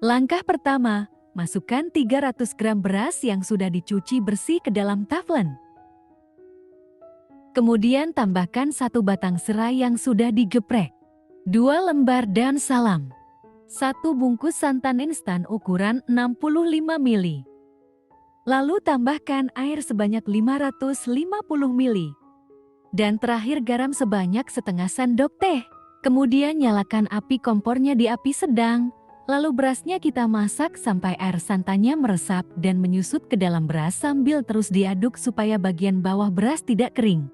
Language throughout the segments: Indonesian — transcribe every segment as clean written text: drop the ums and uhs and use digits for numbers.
Langkah pertama, masukkan 300 gram beras yang sudah dicuci bersih ke dalam taflen. Kemudian tambahkan 1 batang serai yang sudah digeprek, 2 lembar daun salam, 1 bungkus santan instan ukuran 65 ml. Lalu tambahkan air sebanyak 550 ml. Dan terakhir garam sebanyak setengah sendok teh. Kemudian nyalakan api kompornya di api sedang. Lalu berasnya kita masak sampai air santannya meresap dan menyusut ke dalam beras sambil terus diaduk supaya bagian bawah beras tidak kering.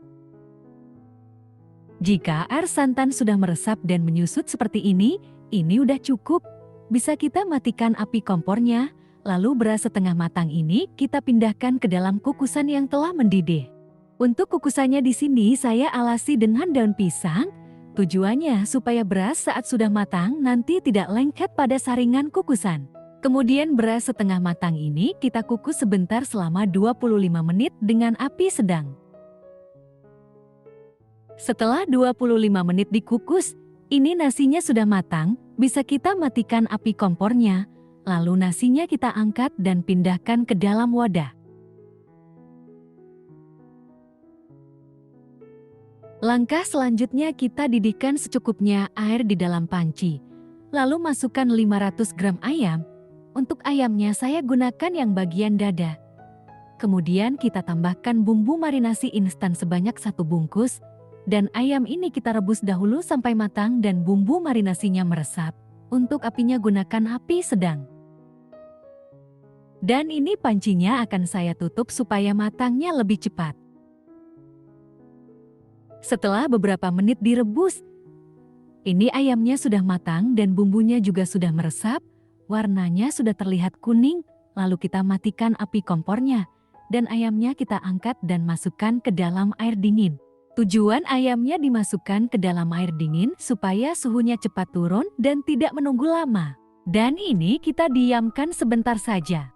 Jika air santan sudah meresap dan menyusut seperti ini udah cukup. Bisa kita matikan api kompornya, lalu beras setengah matang ini kita pindahkan ke dalam kukusan yang telah mendidih. Untuk kukusannya di sini saya alasi dengan daun pisang, tujuannya supaya beras saat sudah matang nanti tidak lengket pada saringan kukusan. Kemudian beras setengah matang ini kita kukus sebentar selama 25 menit dengan api sedang. Setelah 25 menit dikukus, ini nasinya sudah matang, bisa kita matikan api kompornya, lalu nasinya kita angkat dan pindahkan ke dalam wadah. Langkah selanjutnya kita didihkan secukupnya air di dalam panci. Lalu masukkan 500 gram ayam. Untuk ayamnya saya gunakan yang bagian dada. Kemudian kita tambahkan bumbu marinasi instan sebanyak 1 bungkus. Dan ayam ini kita rebus dahulu sampai matang dan bumbu marinasinya meresap. Untuk apinya gunakan api sedang. Dan ini pancinya akan saya tutup supaya matangnya lebih cepat. Setelah beberapa menit direbus, ini ayamnya sudah matang dan bumbunya juga sudah meresap, warnanya sudah terlihat kuning, lalu kita matikan api kompornya, dan ayamnya kita angkat dan masukkan ke dalam air dingin. Tujuan ayamnya dimasukkan ke dalam air dingin supaya suhunya cepat turun dan tidak menunggu lama. Dan ini kita diamkan sebentar saja.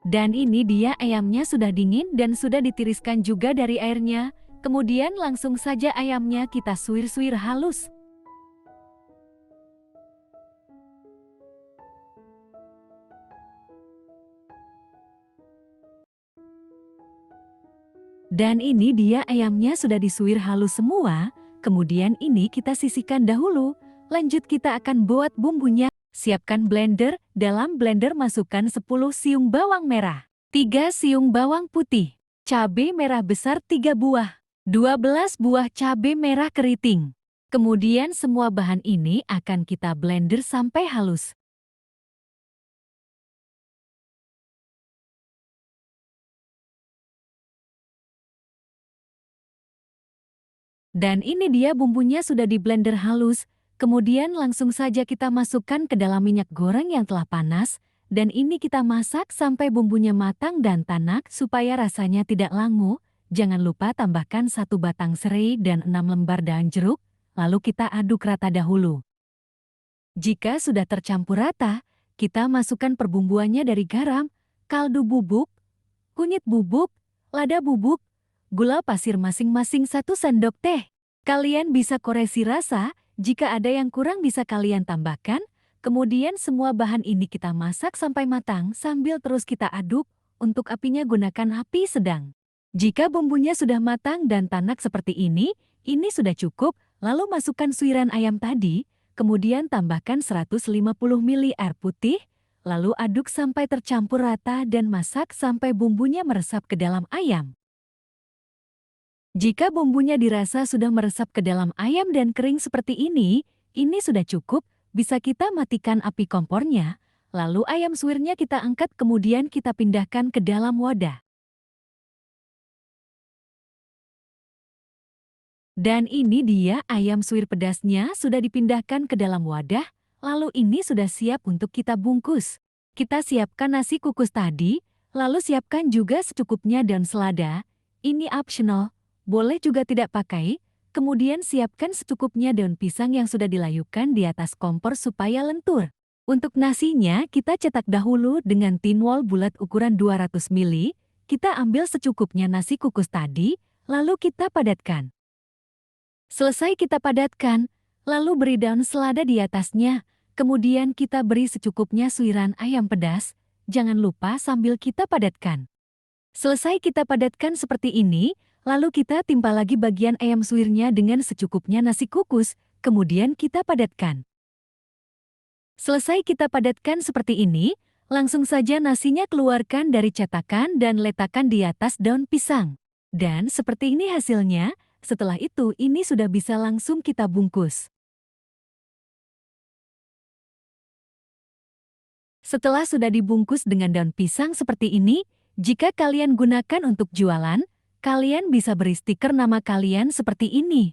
Dan ini dia ayamnya sudah dingin dan sudah ditiriskan juga dari airnya. Kemudian langsung saja ayamnya kita suir-suir halus. Dan ini dia ayamnya sudah disuir halus semua. Kemudian ini kita sisihkan dahulu. Lanjut kita akan buat bumbunya. Siapkan blender. Dalam blender masukkan 10 siung bawang merah, 3 siung bawang putih, cabai merah besar 3 buah. 12 buah cabai merah keriting. Kemudian semua bahan ini akan kita blender sampai halus. Dan ini dia bumbunya sudah di blender halus. Kemudian langsung saja kita masukkan ke dalam minyak goreng yang telah panas. Dan ini kita masak sampai bumbunya matang dan tanak supaya rasanya tidak langu. Jangan lupa tambahkan 1 batang serai dan 6 lembar daun jeruk, lalu kita aduk rata dahulu. Jika sudah tercampur rata, kita masukkan perbumbuannya dari garam, kaldu bubuk, kunyit bubuk, lada bubuk, gula pasir masing-masing 1 sendok teh. Kalian bisa koreksi rasa, jika ada yang kurang bisa kalian tambahkan. Kemudian semua bahan ini kita masak sampai matang sambil terus kita aduk, untuk apinya gunakan api sedang. Jika bumbunya sudah matang dan tanak seperti ini sudah cukup, lalu masukkan suiran ayam tadi, kemudian tambahkan 150 ml air putih, lalu aduk sampai tercampur rata dan masak sampai bumbunya meresap ke dalam ayam. Jika bumbunya dirasa sudah meresap ke dalam ayam dan kering seperti ini sudah cukup, bisa kita matikan api kompornya, lalu ayam suirnya kita angkat kemudian kita pindahkan ke dalam wadah. Dan ini dia ayam suir pedasnya sudah dipindahkan ke dalam wadah, lalu ini sudah siap untuk kita bungkus. Kita siapkan nasi kukus tadi, lalu siapkan juga secukupnya daun selada, ini optional, boleh juga tidak pakai. Kemudian siapkan secukupnya daun pisang yang sudah dilayupkan di atas kompor supaya lentur. Untuk nasinya kita cetak dahulu dengan tin wol bulat ukuran 200 ml, kita ambil secukupnya nasi kukus tadi, lalu kita padatkan. Selesai kita padatkan, lalu beri daun selada di atasnya, Kemudian kita beri secukupnya suiran ayam pedas, jangan lupa sambil kita padatkan. Selesai kita padatkan seperti ini, lalu kita timpa lagi bagian ayam suwirnya dengan secukupnya nasi kukus, kemudian kita padatkan. Selesai kita padatkan seperti ini, langsung saja nasinya keluarkan dari cetakan dan letakkan di atas daun pisang. Dan seperti ini hasilnya, setelah itu ini sudah bisa langsung kita bungkus. Setelah sudah dibungkus dengan daun pisang seperti ini, jika kalian gunakan untuk jualan, kalian bisa beri stiker nama kalian seperti ini.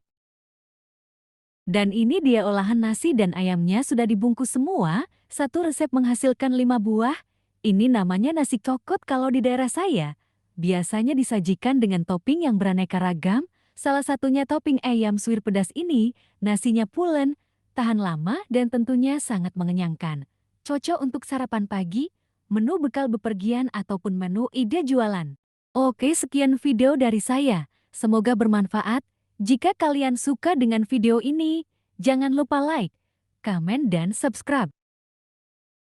Dan ini dia olahan nasi dan ayamnya sudah dibungkus semua, satu resep menghasilkan 5 buah. Ini namanya nasi kokot kalau di daerah saya. Biasanya disajikan dengan topping yang beraneka ragam, salah satunya topping ayam suwir pedas ini, nasinya pulen, tahan lama dan tentunya sangat mengenyangkan. Cocok untuk sarapan pagi, menu bekal bepergian ataupun menu ide jualan. Oke, sekian video dari saya. Semoga bermanfaat. Jika kalian suka dengan video ini, jangan lupa like, komen, dan subscribe.